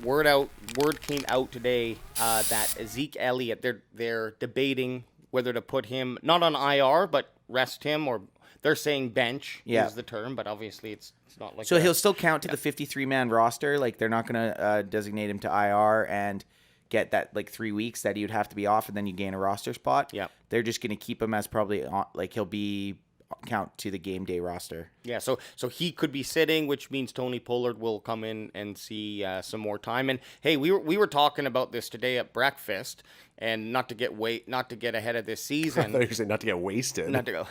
Word came out today that Zeke Elliott, they're debating whether to put him not on IR but rest him, or they're saying bench is the term, but obviously it's not like so he'll still count to the 53-man roster. Like they're not going to designate him to IR and get that like 3 weeks that he'd have to be off, and then you gain a roster spot. Yeah, they're just going to keep him as probably like he'll be count to the game day roster. Yeah, so he could be sitting, which means Tony Pollard will come in and see some more time. And hey, we were talking about this today at breakfast, and not to get ahead of this season. I thought you were saying not to get wasted. Not to go.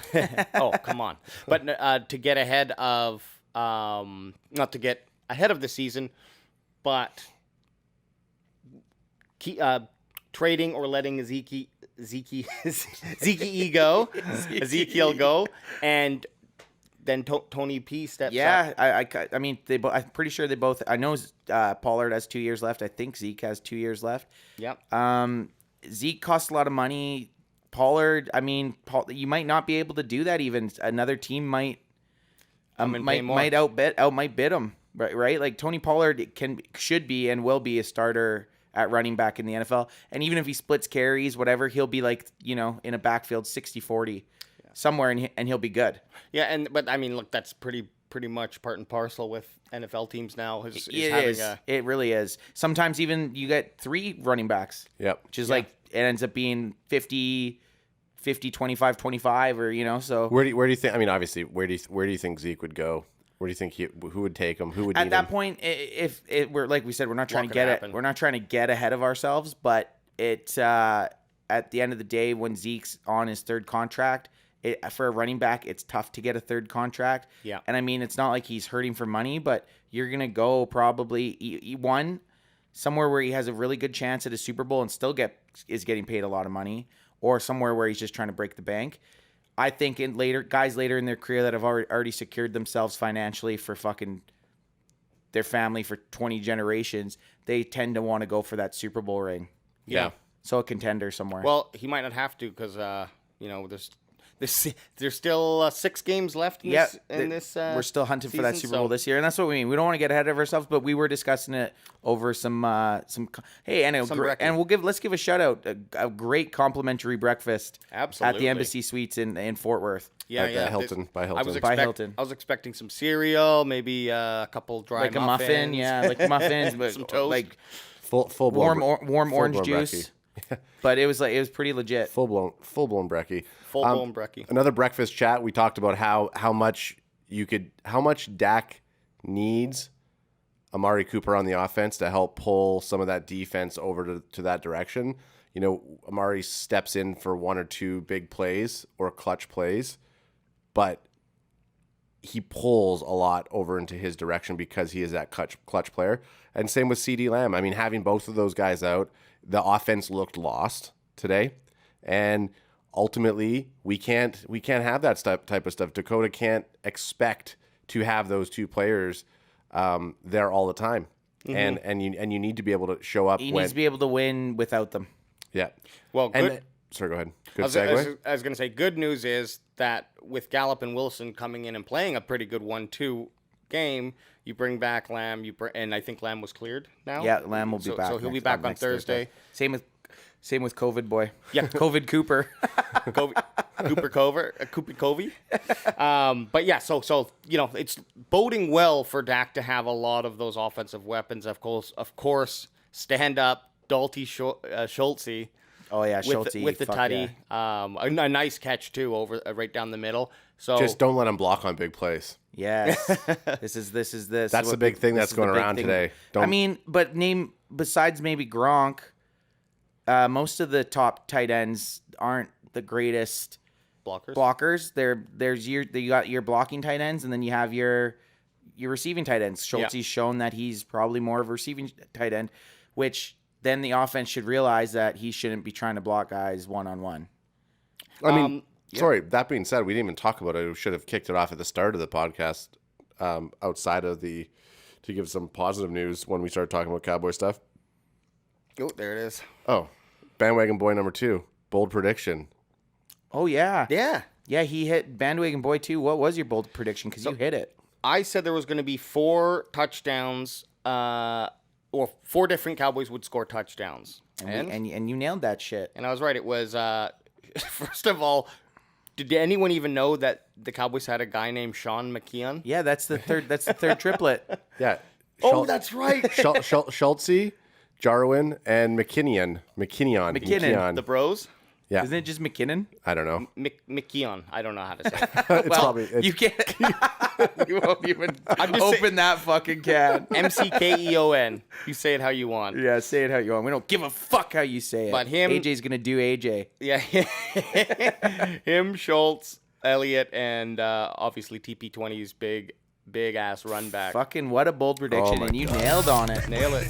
Oh, come on! But to get ahead of not to get ahead of the season, but trading or letting Ezekiel go, and then Tony P steps up. I mean, I'm pretty sure they both. I know Pollard has 2 years left. I think Zeke has 2 years left. Yep. Zeke costs a lot of money. Pollard, I mean, you might not be able to do that. Even another team might outbid him. Right? Like Tony Pollard should be and will be a starter at running back in the NFL. And even if he splits carries, whatever, he'll be like, in a backfield 60-40 somewhere, and he'll be good. Yeah, but I mean, look, that's pretty much part and parcel with NFL teams now. It really is. Sometimes even you get 3 running backs. Yep. Which is like, it ends up being 50, 25, 25, or, so. Where do you think, I mean, obviously, where do you think Zeke would go? Where do you think who would take him? Who would at that him? point? If we're like we said, we're not trying to get it. We're not trying to get ahead of ourselves. But at the end of the day, when Zeke's on his 3rd contract, for a running back, it's tough to get a 3rd contract. Yeah. And I mean, it's not like he's hurting for money, but you're gonna go probably somewhere where he has a really good chance at a Super Bowl and still is getting paid a lot of money, or somewhere where he's just trying to break the bank. I think guys later in their career that have already secured themselves financially for fucking their family for 20 generations, they tend to want to go for that Super Bowl ring. Yeah. So a contender somewhere. Well, he might not have to because there's still 6 games left in this we're still hunting season, for that Super Bowl this year, and that's what we mean. We don't want to get ahead of ourselves, but we were discussing it over some let's give a shout out, a great complimentary breakfast at the Embassy Suites in Fort Worth. Yeah, Hilton. I was expecting some cereal, maybe a couple dry like muffins. Like muffins, but some toast, like full warm orange juice. But it was pretty legit. Full blown brekkie. Full blown brekkie. Another breakfast chat. We talked about how much Dak needs Amari Cooper on the offense to help pull some of that defense over to that direction. Amari steps in for 1 or 2 big plays or clutch plays, but he pulls a lot over into his direction because he is that clutch player. And same with CeeDee Lamb. I mean, having both of those guys out, the offense looked lost today, and ultimately we can't have that type of stuff. Dakota can't expect to have those 2 players there all the time, and you need to be able to show up. He needs to be able to win without them. Yeah. Well, good. Sorry, go ahead. Good segue. I was going to say, good news is that with Gallup and Wilson coming in and playing a pretty good 1-2 game, you bring back Lamb. And I think Lamb was cleared now. Yeah, Lamb will be back. So he'll be back on Thursday. Same with COVID boy. Yeah, COVID Cooper. Cooper Covey. But yeah, so it's boding well for Dak to have a lot of those offensive weapons. Of course, stand up Dalty Schultze. Oh yeah, Schultze with the tutty. Yeah. A nice catch too, over right down the middle. So just don't let him block on big plays. Yes, this is. That's the big thing that's going around today. But besides maybe Gronk, most of the top tight ends aren't the greatest blockers. You got your blocking tight ends, and then you have your receiving tight ends. Schultze's shown that he's probably more of a receiving tight end, which then the offense should realize that he shouldn't be trying to block guys one-on-one. I mean, sorry, that being said, we didn't even talk about it. We should have kicked it off at the start of the podcast, outside of to give some positive news when we started talking about Cowboy stuff. Oh, there it is. Oh, bandwagon boy number 2, bold prediction. Oh, yeah. Yeah. Yeah, he hit bandwagon boy too. What was your bold prediction? Because you hit it. I said there was going to be 4 touchdowns or 4 different Cowboys would score touchdowns. And you nailed that shit. And I was right. It was, first of all, did anyone even know that the Cowboys had a guy named Sean McKeon? Yeah, that's the third triplet. Yeah. Oh, that's right. Schultze, Jarwin, and McKinnon. The Bros? Yeah. Isn't it just McKinnon? I don't know. McKeon. I don't know how to say it. It's probably You can't. You won't even open that fucking can. McKeon. You say it how you want. Yeah, say it how you want. We don't give a fuck how you say it. But him- AJ's gonna do AJ. Yeah. Him, Schultz, Elliott, and obviously TP20's big ass run back. Fucking what a bold prediction, my and you God. nailed on it. Nail it.